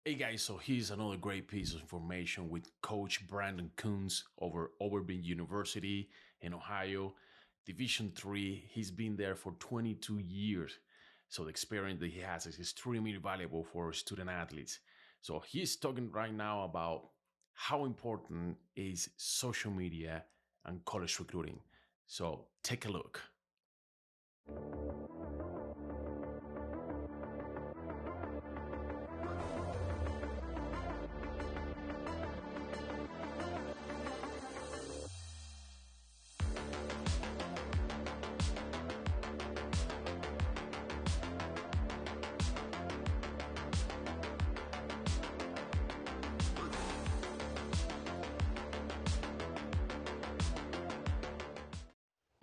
Hey guys, so here's another great piece of information with Coach Brandon Koons over Otterbein University in Ohio, Division Three. He's been there for 22 years, so the experience that he has is extremely valuable for student athletes. So he's talking right now about how important is social media and college recruiting. So take a look.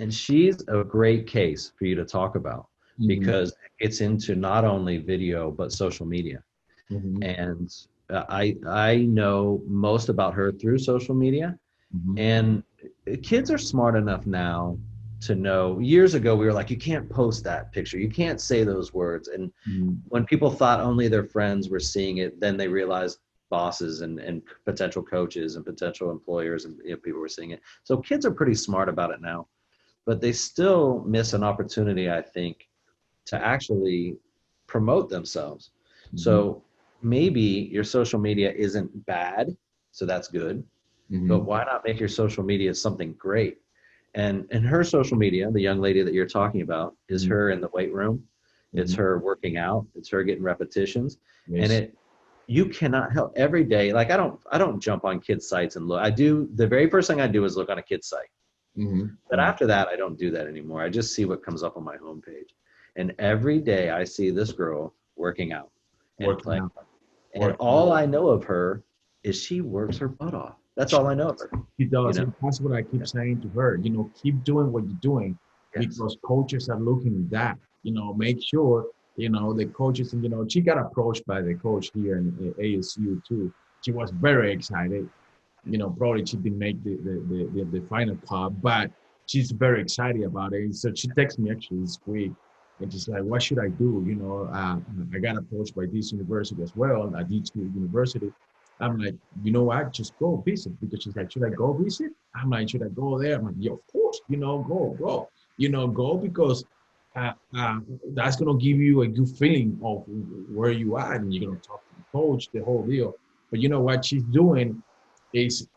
And she's a great case for you to talk about because it's into not only video but social media. And I know most about her through social media. And kids are smart enough now to know. Years ago, we were like, you can't post that picture, you can't say those words. And when people thought only their friends were seeing it, then they realized bosses and potential coaches and potential employers and people were seeing it. So kids are pretty smart about it now, but they still miss an opportunity, I think, to actually promote themselves. So maybe your social media isn't bad, so that's good, but why not make your social media something great? And her social media, the young lady that you're talking about, is her in the weight room. It's her working out. It's her getting repetitions. And you cannot help every day. Like I don't jump on kids' sites and look. I do, the very first thing I do is look on a kid's site. But after that, I don't do that anymore. I just see what comes up on my homepage. And every day I see this girl working out and playing. And all I know of her is she works her butt off. That's all I know of her. She does. You know? And that's what I keep saying to her. Keep doing what you're doing because coaches are looking at that. Make sure, the coaches, and, she got approached by the coach here in ASU too. She was very excited. Probably she didn't make the final cut, but she's very excited about it. So she texted me actually this week, and she's like, "What should I do?" I got approached by this university as well, at D2 University. I'm like, you know what? Just go visit, because she's like, should I go visit? I'm like, should I go there? I'm like, yeah, of course. Go. Go because uh, uh, that's gonna give you a good feeling of where you are, and you're gonna talk to the coach, the whole deal. But you know what she's doing is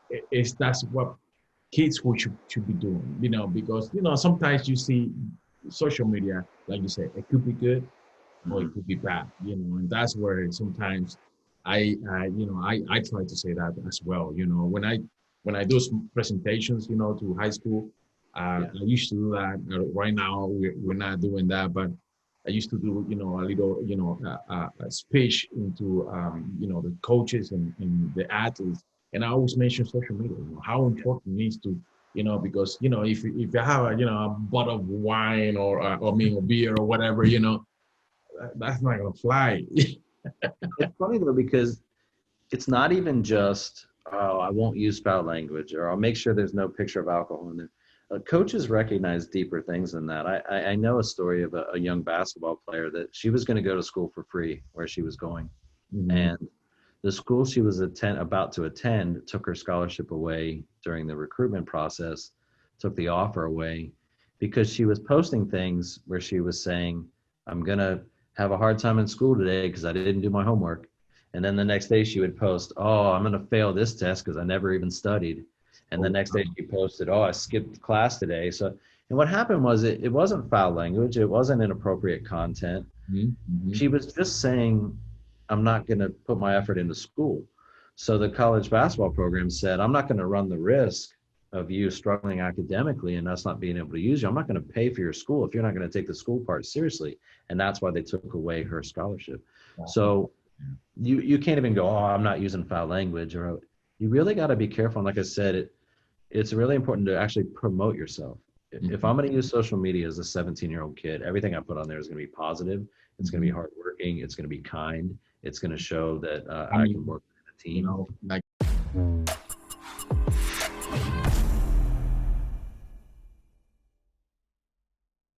that's what kids who should be doing, because sometimes you see social media, like you said, it could be good or it could be bad, and that's where sometimes I try to say that as well, when I do some presentations, to high school, I used to do that. Right now we're not doing that, but I used to do, a little, a speech into, the coaches and the athletes. And I always mention social media, how important it is to, because, if you have a bottle of wine or a beer or whatever, that's not going to fly. It's funny though, because it's not even just, oh, I won't use foul language, or I'll make sure there's no picture of alcohol in there. Coaches recognize deeper things than that. I know a story of a young basketball player that she was going to go to school for free where she was going. And the school she was about to attend took her scholarship away during the recruitment process, took the offer away, because she was posting things where she was saying, I'm going to have a hard time in school today because I didn't do my homework. And then the next day she would post, oh, I'm going to fail this test because I never even studied. And the next day she posted, oh, I skipped class today. So, and what happened was it wasn't foul language. It wasn't inappropriate content. She was just saying, I'm not going to put my effort into school. So the college basketball program said, I'm not going to run the risk of you struggling academically and us not being able to use you. I'm not going to pay for your school if you're not going to take the school part seriously. And that's why they took away her scholarship. So you can't even go, oh, I'm not using foul language. Or you really got to be careful. And like I said, it's really important to actually promote yourself. If I'm going to use social media as a 17-year-old kid, everything I put on there is going to be positive. It's going to be hardworking. It's going to be kind. It's going to show that I can work with a team. Like